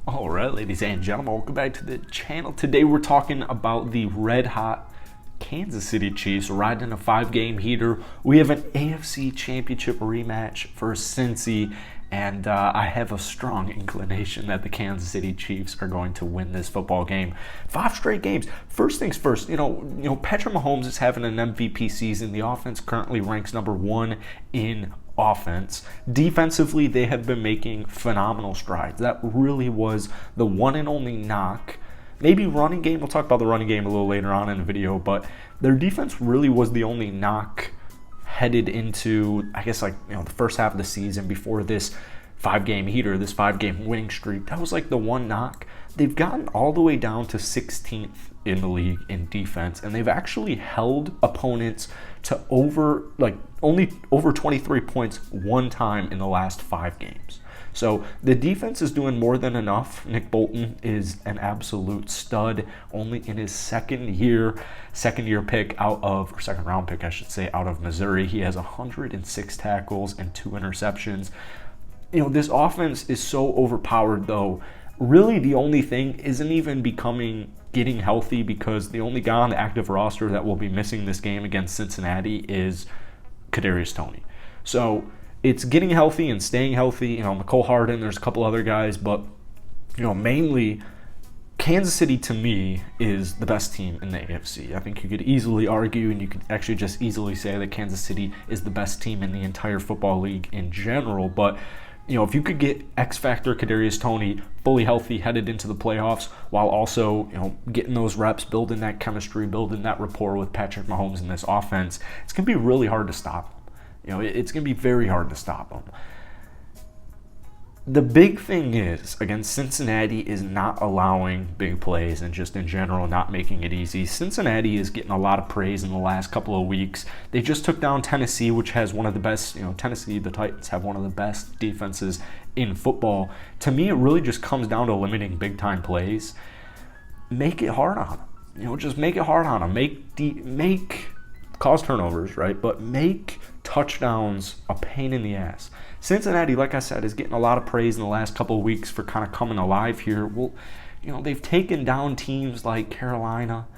All right, ladies and gentlemen, welcome back to the channel. Today we're talking about the red hot Kansas City Chiefs riding a 5-game heater. We have an AFC Championship rematch for Cincy, and I have a strong inclination that the Kansas City Chiefs are going to win this football game. 5 straight games. First things first, Patrick Mahomes is having an MVP season. The offense currently ranks number 1 in offense. Defensively, they have been making phenomenal strides. That really was the one and only knock. Maybe running game, we'll talk about the running game a little later on in the video, but their defense really was the only knock headed into, the first half of the season before this 5-game heater, this 5-game winning streak. That was the one knock. They've gotten all the way down to 16th in the league in defense, and they've actually held opponents to only over 23 points one time in the last 5 games. So the defense is doing more than enough. Nick Bolton is an absolute stud, only in his second round pick out of Missouri. He has 106 tackles and 2 interceptions. This offense is so overpowered, though. Really, the only thing isn't even getting healthy, because the only guy on the active roster that will be missing this game against Cincinnati is Kadarius Toney. So it's getting healthy and staying healthy. Mecole Hardman, there's a couple other guys, but mainly Kansas City, to me, is the best team in the AFC. I think you could easily argue, and you could actually just easily say that Kansas City is the best team in the entire football league in general. But if you could get X Factor Kadarius Toney fully healthy headed into the playoffs, while also getting those reps, building that chemistry, building that rapport with Patrick Mahomes in this offense, it's going to be really hard to stop him. It's going to be very hard to stop him. The big thing is, against Cincinnati, is not allowing big plays and just in general not making it easy. Cincinnati is getting a lot of praise in the last couple of weeks. They just took down Tennessee, which has one of the best, Tennessee, the Titans have one of the best defenses in football. To me, it really just comes down to limiting big-time plays. Make it hard on them. Just make it hard on them. Cause turnovers, right? But make touchdowns a pain in the ass. Cincinnati, like I said, is getting a lot of praise in the last couple of weeks for kind of coming alive here. Well, they've taken down teams like Carolina,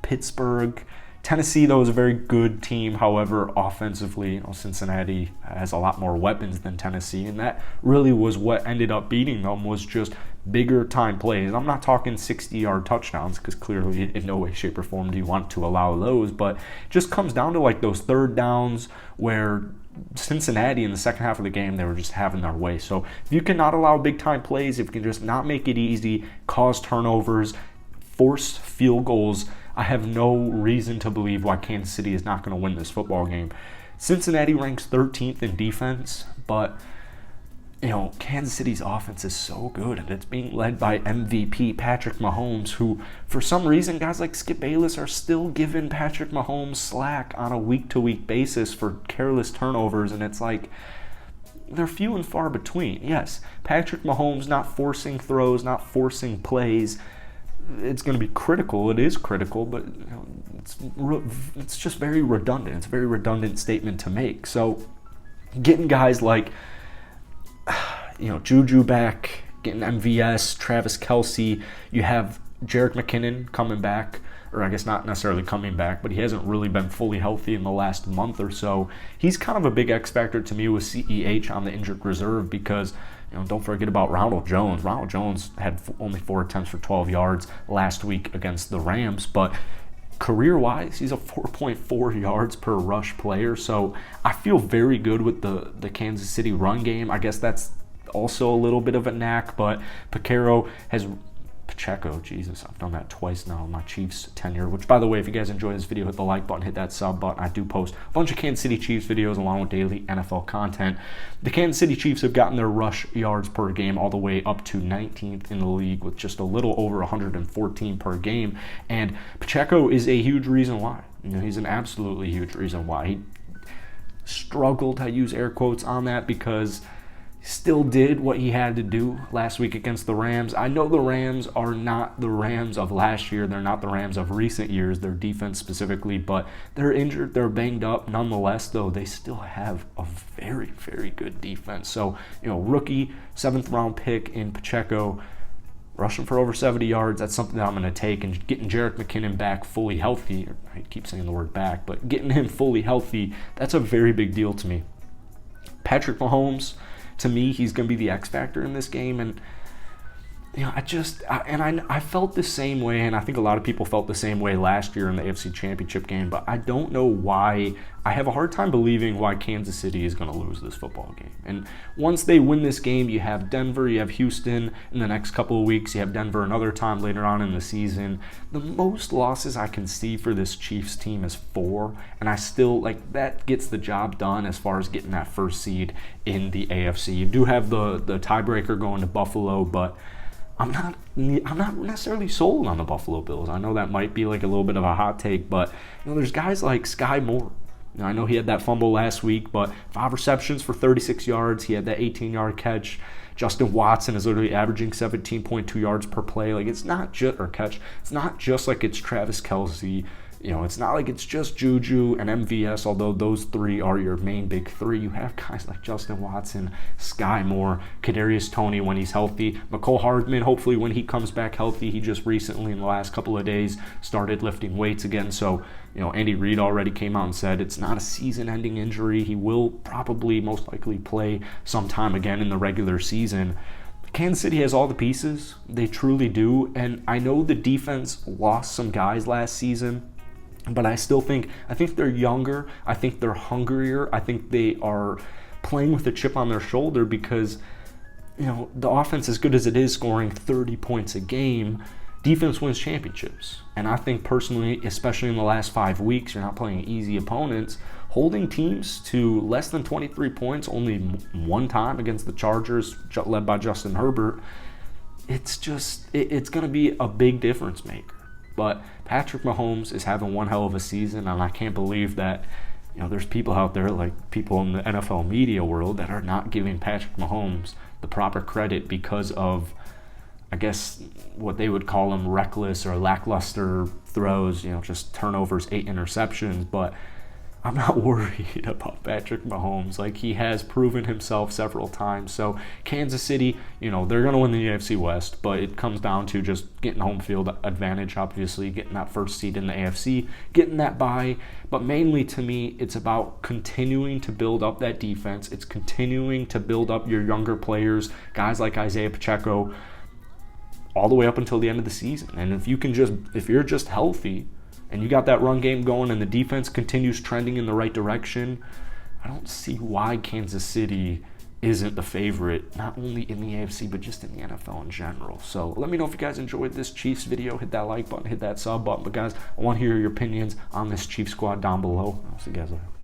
Pittsburgh. Tennessee, though, is a very good team. However, offensively, Cincinnati has a lot more weapons than Tennessee, and that really was what ended up beating them, was just bigger time plays. I'm not talking 60-yard touchdowns, because clearly in no way, shape, or form do you want to allow those, but it just comes down to those third downs where Cincinnati in the second half of the game, they were just having their way. So if you cannot allow big time plays, if you can just not make it easy, cause turnovers, force field goals, I have no reason to believe why Kansas City is not going to win this football game. Cincinnati ranks 13th in defense, but Kansas City's offense is so good, and it's being led by MVP Patrick Mahomes, who, for some reason, guys like Skip Bayless are still giving Patrick Mahomes slack on a week-to-week basis for careless turnovers, and it's they're few and far between. Yes, Patrick Mahomes not forcing throws, not forcing plays, it's going to be critical. It is critical, but it's just very redundant. It's a very redundant statement to make. So getting guys like Juju back, getting MVS, Travis Kelce, you have Jerick McKinnon coming back, or I guess not necessarily coming back, but he hasn't really been fully healthy in the last month or so. He's kind of a big X factor to me with CEH on the injured reserve, because don't forget about Ronald Jones. Ronald Jones had only 4 attempts for 12 yards last week against the Rams, but career-wise, he's a 4.4 yards per rush player. So I feel very good with the Kansas City run game. I guess that's also a little bit of a knack, but Pacheco, Jesus, I've done that twice now in my Chiefs tenure, which, by the way, if you guys enjoy this video, hit the like button, hit that sub button. I do post a bunch of Kansas City Chiefs videos along with daily NFL content. The Kansas City Chiefs have gotten their rush yards per game all the way up to 19th in the league, with just a little over 114 per game, and Pacheco is a huge reason why. He's an absolutely huge reason why. He struggled, I use air quotes on that, because Still did what he had to do last week against the Rams. I know the Rams are not the Rams of last year. They're not the Rams of recent years, their defense specifically, but they're injured. They're banged up. Nonetheless, though, they still have a very, very good defense. So, rookie, 7th-round pick in Pacheco, rushing for over 70 yards, that's something that I'm going to take. And getting Jerick McKinnon back fully healthy, I keep saying the word back, but getting him fully healthy, that's a very big deal to me. Patrick Mahomes, to me, he's going to be the X factor in this game, and I felt the same way, and I think a lot of people felt the same way last year in the AFC Championship game, but I don't know why. I have a hard time believing why Kansas City is going to lose this football game. And once they win this game, you have Denver, you have Houston in the next couple of weeks, you have Denver another time later on in the season. The most losses I can see for this Chiefs team is 4, and I still, that gets the job done as far as getting that first seed in the AFC. You do have the tiebreaker going to Buffalo, but I'm not necessarily sold on the Buffalo Bills. I know that might be like a little bit of a hot take, but there's guys like Sky Moore. I know he had that fumble last week, but 5 receptions for 36 yards. He had that 18-yard catch. Justin Watson is literally averaging 17.2 yards per play. It's not just It's not just like it's Travis Kelce. It's not like it's just Juju and MVS, although those 3 are your main big 3. You have guys like Justin Watson, Sky Moore, Kadarius Toney when he's healthy, Mecole Hardman, hopefully when he comes back healthy. He just recently, in the last couple of days, started lifting weights again. So, Andy Reid already came out and said it's not a season-ending injury. He will probably most likely play sometime again in the regular season. Kansas City has all the pieces. They truly do. And I know the defense lost some guys last season, but I think they're younger. I think they're hungrier. I think they are playing with a chip on their shoulder because, the offense, as good as it is, scoring 30 points a game, defense wins championships. And I think personally, especially in the last 5 weeks, you're not playing easy opponents. Holding teams to less than 23 points only one time against the Chargers, led by Justin Herbert, it's going to be a big difference maker. But Patrick Mahomes is having one hell of a season, and I can't believe that there's people out there, like people in the NFL media world, that are not giving Patrick Mahomes the proper credit because of, I guess, what they would call them reckless or lackluster throws, just turnovers, 8 interceptions. But I'm not worried about Patrick Mahomes. He has proven himself several times. So Kansas City, they're going to win the AFC West, but it comes down to just getting home field advantage, obviously, getting that first seed in the AFC, getting that bye. But mainly, to me, it's about continuing to build up that defense. It's continuing to build up your younger players, guys like Isaiah Pacheco, all the way up until the end of the season. And if you're just healthy, and you got that run game going and the defense continues trending in the right direction, I don't see why Kansas City isn't the favorite, not only in the AFC, but just in the NFL in general. So let me know if you guys enjoyed this Chiefs video. Hit that like button, hit that sub button. But guys, I want to hear your opinions on this Chiefs squad down below. I'll see you guys later.